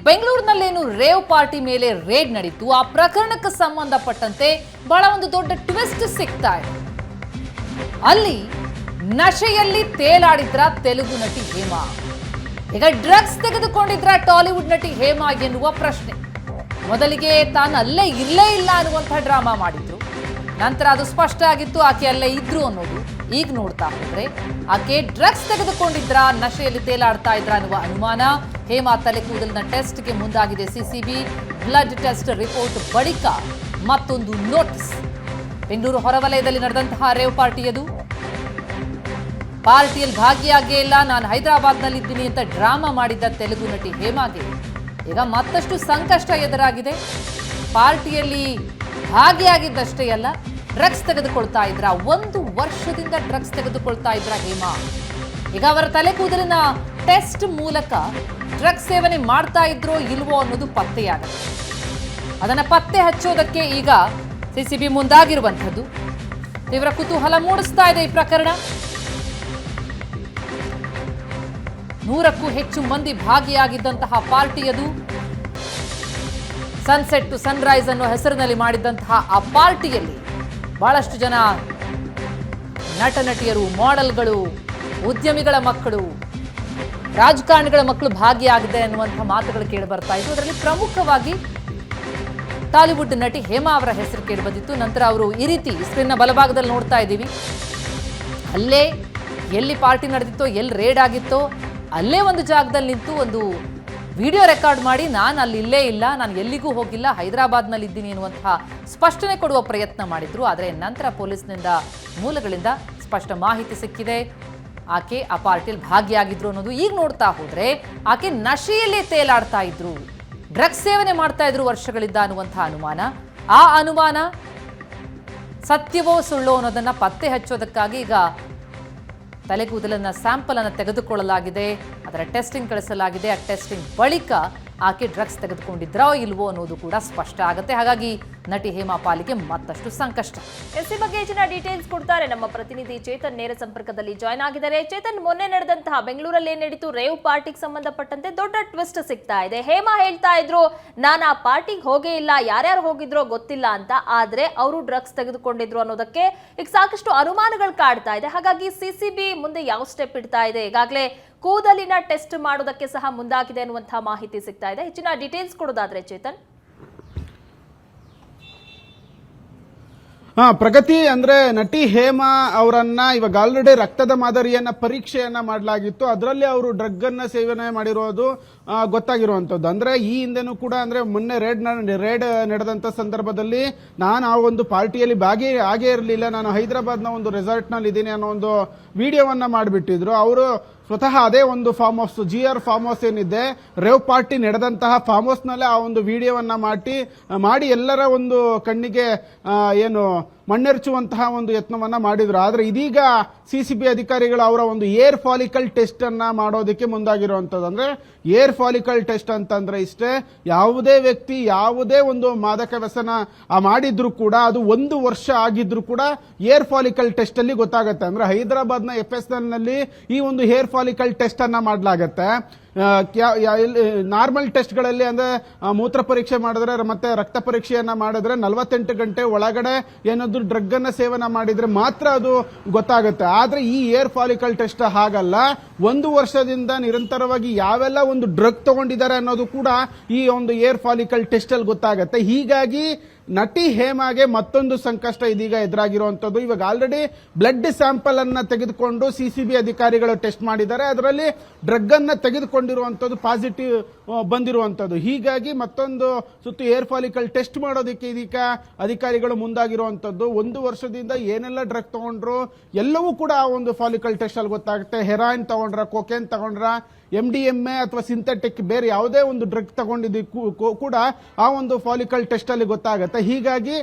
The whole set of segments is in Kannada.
ಬೆಂಗಳೂರಿನಲ್ಲೇನು ರೇವ್ ಪಾರ್ಟಿ ಮೇಲೆ ರೇಡ್ ನಡೀತು. ಆ ಪ್ರಕರಣಕ್ಕೆ ಸಂಬಂಧಪಟ್ಟಂತೆ ಬಹಳ ಒಂದು ದೊಡ್ಡ ಟ್ವಿಸ್ಟ್ ಸಿಗ್ತಾ ಇದೆ. ಅಲ್ಲಿ ನಶೆಯಲ್ಲಿ ತೇಲಾಡಿದ್ರ ತೆಲುಗು ನಟಿ ಹೇಮಾ, ಈಗ ಡ್ರಗ್ಸ್ ತೆಗೆದುಕೊಂಡಿದ್ರ ಟಾಲಿವುಡ್ ನಟಿ ಹೇಮಾ ಎನ್ನುವ ಪ್ರಶ್ನೆ. ಮೊದಲಿಗೆ ತಾನು ಅಲ್ಲೇ ಇಲ್ಲೇ ಇಲ್ಲ ಅನ್ನುವಂತಹ ಡ್ರಾಮಾ ಮಾಡಿದ್ರು. ನಂತರ ಅದು ಸ್ಪಷ್ಟ ಆಗಿತ್ತು ಆಕೆ ಅಲ್ಲೇ ಇದ್ರು ಅನ್ನೋದು. ಈಗ ನೋಡ್ತಾ ಹೋದ್ರೆ ಆಕೆ ಡ್ರಗ್ಸ್ ತೆಗೆದುಕೊಂಡಿದ್ರ, ನಶೆಯಲ್ಲಿ ತೇಲಾಡ್ತಾ ಇದ್ರ ಅನ್ನುವ ಅನುಮಾನ. ಹೇಮಾ ತಲೆ ಕೂದಲಿನ ಟೆಸ್ಟ್ಗೆ ಮುಂದಾಗಿದೆ ಸಿಸಿಬಿ. ಬ್ಲಡ್ ಟೆಸ್ಟ್ ರಿಪೋರ್ಟ್ ಬಳಿಕ ಮತ್ತೊಂದು ನೋಟಿಸ್. ಬೆಂಗಳೂರು ಹೊರವಲಯದಲ್ಲಿ ನಡೆದಂತಹ ರೇವ್ ಪಾರ್ಟಿಯದು. ಪಾರ್ಟಿಯಲ್ಲಿ ಭಾಗಿಯಾಗೇ ಇಲ್ಲ, ನಾನು ಹೈದರಾಬಾದ್ನಲ್ಲಿದ್ದೀನಿ ಅಂತ ಡ್ರಾಮಾ ಮಾಡಿದ್ದ ತೆಲುಗು ನಟಿ ಹೇಮಾಗೆ ಈಗ ಮತ್ತಷ್ಟು ಸಂಕಷ್ಟ ಎದುರಾಗಿದೆ. ಪಾರ್ಟಿಯಲ್ಲಿ ಭಾಗಿಯಾಗಿದ್ದಷ್ಟೇ ಅಲ್ಲ, ಡ್ರಗ್ಸ್ ತೆಗೆದುಕೊಳ್ತಾ ಇದ್ರ, 1 ವರ್ಷದಿಂದ ಡ್ರಗ್ಸ್ ತೆಗೆದುಕೊಳ್ತಾ ಇದ್ರ ಹೇಮಾ. ಈಗ ಅವರ ತಲೆ ಕೂದಲಿನ ಟೆಸ್ಟ್ ಮೂಲಕ ಡ್ರಗ್ಸ್ ಸೇವನೆ ಮಾಡ್ತಾ ಇದ್ರೋ ಇಲ್ವೋ ಅನ್ನೋದು ಪತ್ತೆಯಾಗುತ್ತೆ. ಅದನ್ನ ಪತ್ತೆ ಹಚ್ಚೋದಕ್ಕೆ ಈಗ ಸಿಸಿಬಿ ಮುಂದಾಗಿರುವಂಥದ್ದು. ತೀವ್ರ ಕುತೂಹಲ ಮೂಡಿಸ್ತಾ ಇದೆ ಈ ಪ್ರಕರಣ. 100ಕ್ಕೂ ಹೆಚ್ಚು ಮಂದಿ ಭಾಗಿಯಾಗಿದ್ದಂತಹ ಪಾರ್ಟಿಯದು. ಸನ್ಸೆಟ್ ಟು ಸನ್ರೈಸ್ ಅನ್ನೋ ಹೆಸರಿನಲ್ಲಿ ಮಾಡಿದ್ದಂತಹ ಆ ಪಾರ್ಟಿಯಲ್ಲಿ ಬಹಳಷ್ಟು ಜನ ನಟ ನಟಿಯರು, ಮಾಡೆಲ್ಗಳು, ಉದ್ಯಮಿಗಳ ಮಕ್ಕಳು, ರಾಜಕಾರಣಿಗಳ ಮಕ್ಕಳು ಭಾಗಿಯಾಗಿದೆ ಅನ್ನುವಂತಹ ಮಾತುಗಳು ಕೇಳಿ ಬರ್ತಾ ಇತ್ತು. ಅದರಲ್ಲಿ ಪ್ರಮುಖವಾಗಿ ಟಾಲಿವುಡ್ ನಟಿ ಹೇಮಾ ಅವರ ಹೆಸರು ಕೇಳಿ ಬಂದಿತ್ತು. ನಂತರ ಅವರು ಈ ರೀತಿ ಸ್ಕ್ರೀನ್ನ ಬಲಭಾಗದಲ್ಲಿ ನೋಡ್ತಾ ಇದ್ದೀವಿ, ಅಲ್ಲೇ ಎಲ್ಲಿ ಪಾರ್ಟಿ ನಡೆದಿತ್ತೋ, ಎಲ್ಲಿ ರೇಡ್ ಆಗಿತ್ತೋ ಅಲ್ಲೇ ಒಂದು ಜಾಗದಲ್ಲಿ ನಿಂತು ಒಂದು ವಿಡಿಯೋ ರೆಕಾರ್ಡ್ ಮಾಡಿ, ನಾನು ಅಲ್ಲಿ ಇಲ್ಲೇ ಇಲ್ಲ, ನಾನು ಎಲ್ಲಿಗೂ ಹೋಗಿಲ್ಲ, ಹೈದರಾಬಾದ್ನಲ್ಲಿ ಇದ್ದೀನಿ ಎನ್ನುವಂತಹ ಸ್ಪಷ್ಟನೆ ಕೊಡುವ ಪ್ರಯತ್ನ ಮಾಡಿದ್ರು. ಆದರೆ ನಂತರ ಪೊಲೀಸ್ನಿಂದ, ಮೂಲಗಳಿಂದ ಸ್ಪಷ್ಟ ಮಾಹಿತಿ ಸಿಕ್ಕಿದೆ, ಆಕೆ ಆ ಪಾರ್ಟಿಯಲ್ಲಿ ಭಾಗಿಯಾಗಿದ್ರು ಅನ್ನೋದು. ಈಗ ನೋಡ್ತಾ ಹೋದ್ರೆ ಆಕೆ ನಶೆಯಲ್ಲೇ ತೇಲಾಡ್ತಾ ಇದ್ರು, ಡ್ರಗ್ಸ್ ಸೇವನೆ ಮಾಡ್ತಾ ಇದ್ರು ವರ್ಷಗಳಿಂದ ಅನ್ನುವಂತಹ ಅನುಮಾನ. ಆ ಅನುಮಾನ ಸತ್ಯವೋ ಸುಳ್ಳೋ ಅನ್ನೋದನ್ನ ಪತ್ತೆ ಹಚ್ಚೋದಕ್ಕಾಗಿ ಈಗ ತಲೆಗೂದಲಿನ ಸ್ಯಾಂಪಲ್ ಅನ್ನು ತೆಗೆದುಕೊಳ್ಳಲಾಗಿದೆ, ಅದರ ಟೆಸ್ಟಿಂಗ್ ಕಳಿಸಲಾಗಿದೆ. ಆ ಟೆಸ್ಟಿಂಗ್ ಬಳಿಕ ಆಕೆ ಡ್ರಗ್ಸ್ ತೆಗೆದುಕೊಂಡಿದ್ರೋ ಇಲ್ವೋ ಅನ್ನೋದು ಕೂಡ ಸ್ಪಷ್ಟ ಆಗುತ್ತೆ. ಹಾಗಾಗಿ ನಟಿ ಹೇಮಾ ಪಾಲಿಗೆ ಮತ್ತಷ್ಟು ಸಂಕಷ್ಟ. ಈ ಬಗ್ಗೆ ಹೆಚ್ಚಿನ ಡೀಟೇಲ್ಸ್ ಕೊಡ್ತಾರೆ ನಮ್ಮ ಪ್ರತಿನಿಧಿ ಚೇತನ್, ನೇರ ಸಂಪರ್ಕದಲ್ಲಿ ಜಾಯ್ನ್ ಆಗಿದ್ದಾರೆ. ಚೇತನ್, ಮೊನ್ನೆ ನಡೆದಂತಹ ಬೆಂಗಳೂರಲ್ಲಿ ಏನ್ ನಡೀತು ರೇವ್ ಪಾರ್ಟಿಗೆ ಸಂಬಂಧಪಟ್ಟಂತೆ ದೊಡ್ಡ ಟ್ವಿಸ್ಟ್ ಸಿಗ್ತಾ ಇದೆ. ಹೇಮಾ ಹೇಳ್ತಾ ಇದ್ರು, ನಾನು ಆ ಪಾರ್ಟಿಗೆ ಹೋಗೇ ಇಲ್ಲ, ಯಾರ್ಯಾರು ಹೋಗಿದ್ರೋ ಗೊತ್ತಿಲ್ಲ ಅಂತ, ಆದ್ರೆ ಅವರು ಡ್ರಗ್ಸ್ ತೆಗೆದುಕೊಂಡಿದ್ರು ಅನ್ನೋದಕ್ಕೆ ಈಗ ಸಾಕಷ್ಟು ಅನುಮಾನಗಳು ಕಾಡ್ತಾ ಇದೆ. ಹಾಗಾಗಿ ಸಿಸಿಬಿ ಮುಂದೆ ಯಾವ ಸ್ಟೆಪ್ ಇಡ್ತಾ ಇದೆ? ಈಗಾಗಲೇ ಕೂದಲಿನ ಟೆಸ್ಟ್ ಮಾಡೋದಕ್ಕೆ ಸಹ ಮುಂದಾಗಿದೆ ಅನ್ನುವಂತಹ ಮಾಹಿತಿ ಸಿಗ್ತಾ ಇದೆ. ಹೆಚ್ಚಿನ ಡೀಟೇಲ್ಸ್ ಕೊಡೋದಾದ್ರೆ ಚೇತನ್. ಪ್ರಗತಿ, ಅಂದ್ರೆ ನಟಿ ಹೇಮಾ ಅವರನ್ನ ಇವಾಗ ಆಲ್ರೆಡಿ ರಕ್ತದ ಮಾದರಿಯನ್ನ ಪರೀಕ್ಷೆಯನ್ನ ಮಾಡಲಾಗಿತ್ತು. ಅದರಲ್ಲಿ ಅವರು ಡ್ರಗ್ ಅನ್ನ ಸೇವನೆ ಮಾಡಿರೋದು ಗೊತ್ತಾಗಿರುವಂತದ್ದು. ಅಂದ್ರೆ ಈ ಹಿಂದೆನೂ ಕೂಡ ಅಂದ್ರೆ ಮೊನ್ನೆ ರೇಡ್ ನಡೆದಂತ ಸಂದರ್ಭದಲ್ಲಿ ನಾನು ಆ ಒಂದು ಪಾರ್ಟಿಯಲ್ಲಿ ಆಗೇ ಇರಲಿಲ್ಲ, ನಾನು ಹೈದರಾಬಾದ್ನ ಒಂದು ರೆಸಾರ್ಟ್ ನಲ್ಲಿ ಇದ್ದೀನಿ ಅನ್ನೋ ಒಂದು ವಿಡಿಯೋವನ್ನ ಮಾಡಿಬಿಟ್ಟಿದ್ರು. ಅವರು ಸ್ವತಃ ಅದೇ ಒಂದು farm house, GR farm house ಏನಿದೆ, ರೇವ್ ಪಾರ್ಟಿ ನಡೆದಂತಹ ಫಾರ್ಮ್ ಹೌಸ್ ನಲ್ಲೇ ಆ ಒಂದು ವಿಡಿಯೋವನ್ನ ಮಾಡಿ ಎಲ್ಲರ ಒಂದು ಕಣ್ಣಿಗೆ ಏನು ಮಣ್ಣೆರಚುವಂತಹ ಒಂದು ಯತ್ನವನ್ನ ಮಾಡಿದ್ರು. ಆದ್ರೆ ಇದೀಗ ಸಿಸಿಬಿ ಅಧಿಕಾರಿಗಳು ಅವರ ಒಂದು ಏರ್ ಫಾಲಿಕಲ್ ಟೆಸ್ಟ್ ಅನ್ನ ಮಾಡೋದಕ್ಕೆ ಮುಂದಾಗಿರುವಂತದ್ದು. ಅಂದ್ರೆ ಏರ್ ಫಾಲಿಕಲ್ ಟೆಸ್ಟ್ ಅಂತಂದ್ರೆ ಇಷ್ಟೇ, ಯಾವುದೇ ವ್ಯಕ್ತಿ ಯಾವುದೇ ಒಂದು ಮಾದಕ ವ್ಯಸನ ಮಾಡಿದ್ರು ಕೂಡ ಅದು 1 ವರ್ಷ ಆಗಿದ್ರು ಕೂಡ ಏರ್ ಫಾಲಿಕಲ್ ಟೆಸ್ಟ್ ಅಲ್ಲಿ ಗೊತ್ತಾಗುತ್ತೆ. ಅಂದ್ರೆ ಹೈದರಾಬಾದ್ನ FSL ನಲ್ಲಿ ಈ ಒಂದು ಏರ್ ಫಾಲಿಕಲ್ ಟೆಸ್ಟ್ ಅನ್ನ ಮಾಡಲಾಗತ್ತೆ. ನಾರ್ಮಲ್ ಟೆಸ್ಟ್ಗಳಲ್ಲಿ ಅಂದ್ರೆ ಮೂತ್ರ ಪರೀಕ್ಷೆ ಮಾಡಿದ್ರೆ ಮತ್ತೆ ರಕ್ತ ಪರೀಕ್ಷೆಯನ್ನ ಮಾಡಿದ್ರೆ 48 ಗಂಟೆ ಒಳಗಡೆ ಏನಾದ್ರು ಡ್ರಗ್ ಅನ್ನ ಸೇವನೆ ಮಾಡಿದ್ರೆ ಮಾತ್ರ ಅದು ಗೊತ್ತಾಗುತ್ತೆ. ಆದ್ರೆ ಈ ಏರ್ ಫಾಲಿಕಲ್ ಟೆಸ್ಟ್ ಹಾಗಲ್ಲ, 1 ವರ್ಷದಿಂದ ನಿರಂತರವಾಗಿ ಯಾವೆಲ್ಲ ಒಂದು ಡ್ರಗ್ ತಗೊಂಡಿದ್ದಾರೆ ಅನ್ನೋದು ಕೂಡ ಈ ಒಂದು ಏರ್ ಫಾಲಿಕಲ್ ಟೆಸ್ಟ್ ಅಲ್ಲಿ ಗೊತ್ತಾಗುತ್ತೆ. ಹೀಗಾಗಿ ನಟಿ ಹೇಮಾಗೆ ಮತ್ತೊಂದು ಸಂಕಷ್ಟ ಇದೀಗ ಎದುರಾಗಿರುವಂತದ್ದು. ಇವಾಗ ಆಲ್ರೆಡಿ ಬ್ಲಡ್ ಸ್ಯಾಂಪಲ್ ಅನ್ನ ತೆಗೆದುಕೊಂಡು ಸಿಸಿಬಿ ಅಧಿಕಾರಿಗಳು ಟೆಸ್ಟ್ ಮಾಡಿದ್ದಾರೆ. ಅದರಲ್ಲಿ ಡ್ರಗ್ ಅನ್ನ ತೆಗೆದುಕೊಂಡಿರುವಂತದ್ದು ಪಾಸಿಟಿವ್ ಬಂದಿರುವಂತದ್ದು. ಹೀಗಾಗಿ ಮತ್ತೊಂದು ಸುತ್ತು ಏರ್ ಫಾಲಿಕಲ್ ಟೆಸ್ಟ್ ಮಾಡೋದಕ್ಕೆ ಇದೀಗ ಅಧಿಕಾರಿಗಳು ಮುಂದಾಗಿರುವಂತದ್ದು. 1 ವರ್ಷದಿಂದ ಏನೆಲ್ಲ ಡ್ರಗ್ ತಗೊಂಡ್ರು ಎಲ್ಲವೂ ಕೂಡ ಆ ಒಂದು ಫಾಲಿಕಲ್ ಟೆಸ್ಟ್ ಅಲ್ಲಿ ಗೊತ್ತಾಗುತ್ತೆ. ಹೆರಾಯಿನ್ ತಗೊಂಡ್ರ, ಕೊಕೇನ್ ತಗೊಂಡ್ರ, MDMA ಅಥವಾ ಸಿಂಥೆಟಿಕ್ ಬೇರೆ ಯಾವುದೇ ಒಂದು ಡ್ರಗ್ ತಗೊಂಡಿದ್ದು ಕೂಡ ಆ ಒಂದು ಫಾಲಿಕಲ್ ಟೆಸ್ಟ್ ಅಲ್ಲಿ ಗೊತ್ತಾಗುತ್ತೆ. ಹೀಗಾಗಿ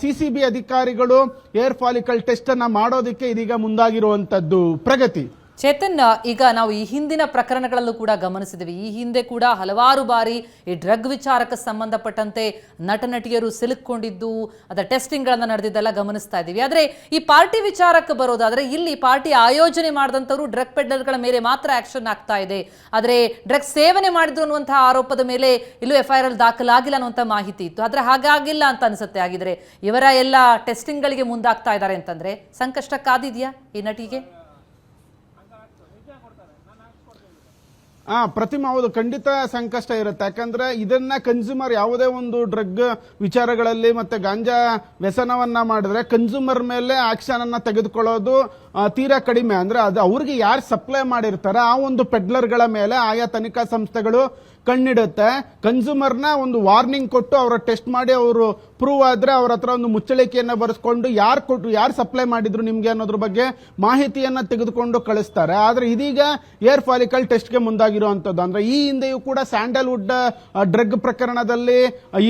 ಸಿಸಿಬಿ ಅಧಿಕಾರಿಗಳು ಏರ್ ಫಾಲಿಕಲ್ ಟೆಸ್ಟ್ ಅನ್ನ ಮಾಡೋದಕ್ಕೆ ಇದೀಗ ಮುಂದಾಗಿರುವಂತದ್ದು. ಪ್ರಗತಿ. ಚೇತನ್, ಈಗ ನಾವು ಈ ಹಿಂದಿನ ಪ್ರಕರಣಗಳಲ್ಲೂ ಕೂಡ ಗಮನಿಸಿದ್ವಿ. ಈ ಹಿಂದೆ ಕೂಡ ಹಲವಾರು ಬಾರಿ ಈ ಡ್ರಗ್ ವಿಚಾರಕ್ಕೆ ಸಂಬಂಧಪಟ್ಟಂತೆ ನಟನಟಿಯರು ಸಿಲುಕೊಂಡಿದ್ದು, ಅದರ ಟೆಸ್ಟಿಂಗ್ಗಳನ್ನ ನಡೆದಿದ್ದೆಲ್ಲ ಗಮನಿಸ್ತಾ ಇದ್ದೀವಿ. ಆದರೆ ಈ ಪಾರ್ಟಿ ವಿಚಾರಕ್ಕೆ ಬರೋದಾದ್ರೆ ಇಲ್ಲಿ ಪಾರ್ಟಿ ಆಯೋಜನೆ ಮಾಡಿದಂಥವ್ರು ಡ್ರಗ್ ಪೆಡ್ಲರ್ಗಳ ಮೇಲೆ ಮಾತ್ರ ಆಕ್ಷನ್ ಆಗ್ತಾ ಇದೆ. ಆದರೆ ಡ್ರಗ್ ಸೇವನೆ ಮಾಡಿದ್ರು ಅನ್ನುವಂತಹ ಆರೋಪದ ಮೇಲೆ ಇಲ್ಲೂ FIR ದಾಖಲಾಗಿಲ್ಲ ಅನ್ನುವಂಥ ಮಾಹಿತಿ ಇತ್ತು. ಆದರೆ ಹಾಗಾಗಿಲ್ಲ ಅಂತ ಅನಿಸುತ್ತೆ. ಆಗಿದ್ರೆ ಇವರ ಎಲ್ಲ ಟೆಸ್ಟಿಂಗ್ಗಳಿಗೆ ಮುಂದಾಗ್ತಾ ಇದ್ದಾರೆ ಅಂತಂದ್ರೆ ಸಂಕಷ್ಟ ಕಾದಿದೆಯಾ ಈ ನಟಿಗೆ? ಪ್ರತಿಮಾ, ಹೌದು, ಖಂಡಿತ ಸಂಕಷ್ಟ ಇರುತ್ತೆ. ಯಾಕಂದ್ರೆ ಇದನ್ನ ಕನ್ಸ್ಯೂಮರ್ ಯಾವುದೇ ಒಂದು ಡ್ರಗ್ ವಿಚಾರಗಳಲ್ಲಿ ಮತ್ತೆ ಗಾಂಜಾ ವ್ಯಸನವನ್ನ ಮಾಡಿದ್ರೆ ಕನ್ಸ್ಯೂಮರ್ ಮೇಲೆ ಆಕ್ಷನ್ ಅನ್ನ ತೆಗೆದುಕೊಳ್ಳೋದು ತೀರಾ ಕಡಿಮೆ. ಅಂದ್ರೆ ಅದು ಅವ್ರಿಗೆ ಯಾರು ಸಪ್ಲೈ ಮಾಡಿರ್ತಾರೆ ಆ ಒಂದು ಪೆಡ್ಲರ್ಗಳ ಮೇಲೆ ಆಯಾ ತನಿಖಾ ಸಂಸ್ಥೆಗಳು ಕಣ್ಣಿಡುತ್ತೆ. ಕನ್ಸ್ಯೂಮರ್ನ ಒಂದು ವಾರ್ನಿಂಗ್ ಕೊಟ್ಟು ಅವರ ಟೆಸ್ಟ್ ಮಾಡಿ ಅವರು ಪ್ರೂವ್ ಆದ್ರೆ ಅವ್ರ ಹತ್ರ ಒಂದು ಮುಚ್ಚಳಿಕೆಯನ್ನ ಬರೆಸ್ಕೊಂಡು ಯಾರು ಸಪ್ಲೈ ಮಾಡಿದ್ರು ನಿಮ್ಗೆ ಅನ್ನೋದ್ರ ಬಗ್ಗೆ ಮಾಹಿತಿಯನ್ನ ತೆಗೆದುಕೊಂಡು ಕಳಿಸ್ತಾರೆ. ಆದ್ರೆ ಇದೀಗ ಏರ್ ಫಾಲಿಕಲ್ ಟೆಸ್ಟ್ಗೆ ಮುಂದಾಗಿರುವಂತದ್ದು. ಅಂದ್ರೆ ಈ ಹಿಂದೆಯೂ ಕೂಡ ಸ್ಯಾಂಡಲ್ವುಡ್ ಡ್ರಗ್ ಪ್ರಕರಣದಲ್ಲಿ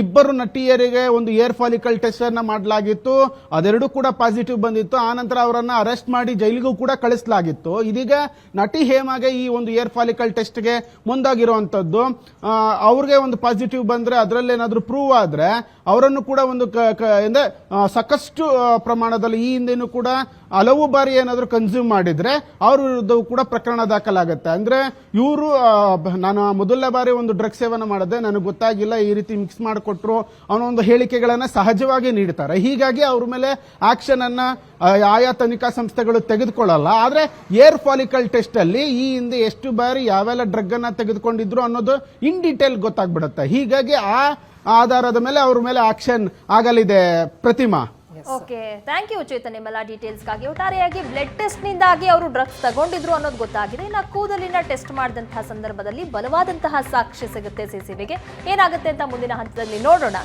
ಇಬ್ಬರು ನಟಿಯರಿಗೆ ಒಂದು ಏರ್ ಫಾಲಿಕಲ್ ಟೆಸ್ಟ್ ಅನ್ನ ಮಾಡಲಾಗಿತ್ತು. ಅದೆರಡೂ ಕೂಡ ಪಾಸಿಟಿವ್ ಬಂದಿತ್ತು. ಆನಂತರ ಅವರನ್ನ ಅರೆಸ್ಟ್ ಮಾಡಿ ಜೈಲಿಗೂ ಕೂಡ ಕಳಿಸಲಾಗಿತ್ತು. ಇದೀಗ ನಟಿ ಹೇಮಾಗೆ ಈ ಒಂದು ಏರ್ ಫಾಲಿಕಲ್ ಟೆಸ್ಟ್ಗೆ ಮುಂದಾಗಿರುವಂತದ್ದು. ಅವ್ರಿಗೆ ಒಂದು ಪಾಸಿಟಿವ್ ಬಂದ್ರೆ ಅದರಲ್ಲಿ ಏನಾದ್ರೂ ಪ್ರೂವ್ ಆದ್ರೆ ಅವರನ್ನು ಕೂಡ ಒಂದು ಸಾಕಷ್ಟು ಪ್ರಮಾಣದಲ್ಲಿ ಈ ಹಿಂದೆನೂ ಕೂಡ ಹಲವು ಬಾರಿ ಏನಾದ್ರು ಕನ್ಸ್ಯೂಮ್ ಮಾಡಿದ್ರೆ ಅವ್ರ ವಿರುದ್ಧ ಕೂಡ ಪ್ರಕರಣ ದಾಖಲಾಗುತ್ತೆ. ಅಂದ್ರೆ ಇವರು ನಾನು ಮೊದಲನೇ ಬಾರಿ ಒಂದು ಡ್ರಗ್ ಸೇವನೆ ಮಾಡಿದೆ, ನನಗೆ ಗೊತ್ತಾಗಿಲ್ಲ, ಈ ರೀತಿ ಮಿಕ್ಸ್ ಮಾಡಿಕೊಟ್ರು ಅನ್ನೋ ಒಂದು ಹೇಳಿಕೆಗಳನ್ನ ಸಹಜವಾಗಿ ನೀಡ್ತಾರೆ. ಹೀಗಾಗಿ ಅವ್ರ ಮೇಲೆ ಆಕ್ಷನ್ ಅನ್ನ ಆಯಾ ತನಿಖಾ ಸಂಸ್ಥೆಗಳು ತೆಗೆದುಕೊಳ್ಳಲ್ಲ. ಆದ್ರೆ ಏರ್ ಫಾಲಿಕಲ್ ಟೆಸ್ಟ್ ಅಲ್ಲಿ ಈ ಹಿಂದೆ ಎಷ್ಟು ಬಾರಿ ಯಾವೆಲ್ಲ ಡ್ರಗ್ ಅನ್ನ ತೆಗೆದುಕೊಂಡಿದ್ರು ಅನ್ನೋದು ಇನ್ ಡೀಟೇಲ್ ಗೊತ್ತಾಗ್ಬಿಡುತ್ತೆ. ಹೀಗಾಗಿ ಆ ಆಧಾರದ ಮೇಲೆ ಅವ್ರ ಮೇಲೆ ಆಕ್ಷನ್ ಆಗಲಿದೆ. ಪ್ರತಿಮಾ, ಓಕೆ, ಥ್ಯಾಂಕ್ ಯು ಚೇತನ್ ನಿಮ್ಮೆಲ್ಲ ಡೀಟೇಲ್ಸ್ಗಾಗಿ. ಒಟ್ಟಾರೆಯಾಗಿ ಬ್ಲಡ್ ಟೆಸ್ಟ್ ನಿಂದಾಗಿ ಅವರು ಡ್ರಗ್ಸ್ ತಗೊಂಡಿದ್ರು ಅನ್ನೋದು ಗೊತ್ತಾಗಿದೆ. ಇನ್ನು ಕೂದಲಿನ ಟೆಸ್ಟ್ ಮಾಡಿದಂತಹ ಸಂದರ್ಭದಲ್ಲಿ ಬಲವಾದಂತಹ ಸಾಕ್ಷ್ಯ ಸಿಗುತ್ತೆ ಸಿಸಿಬಿಗೆ. ಏನಾಗುತ್ತೆ ಅಂತ ಮುಂದಿನ ಹಂತದಲ್ಲಿ ನೋಡೋಣ.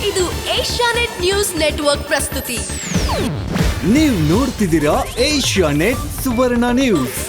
ಇದು ಏಷ್ಯಾನೆಟ್ ನ್ಯೂಸ್ ನೆಟ್ವರ್ಕ್ ಪ್ರಸ್ತುತಿ. ನೀವು ನೋಡ್ತಿದ್ದೀರಾ ಏಷ್ಯಾನೆಟ್ ಸುವರ್ಣ ನ್ಯೂಸ್.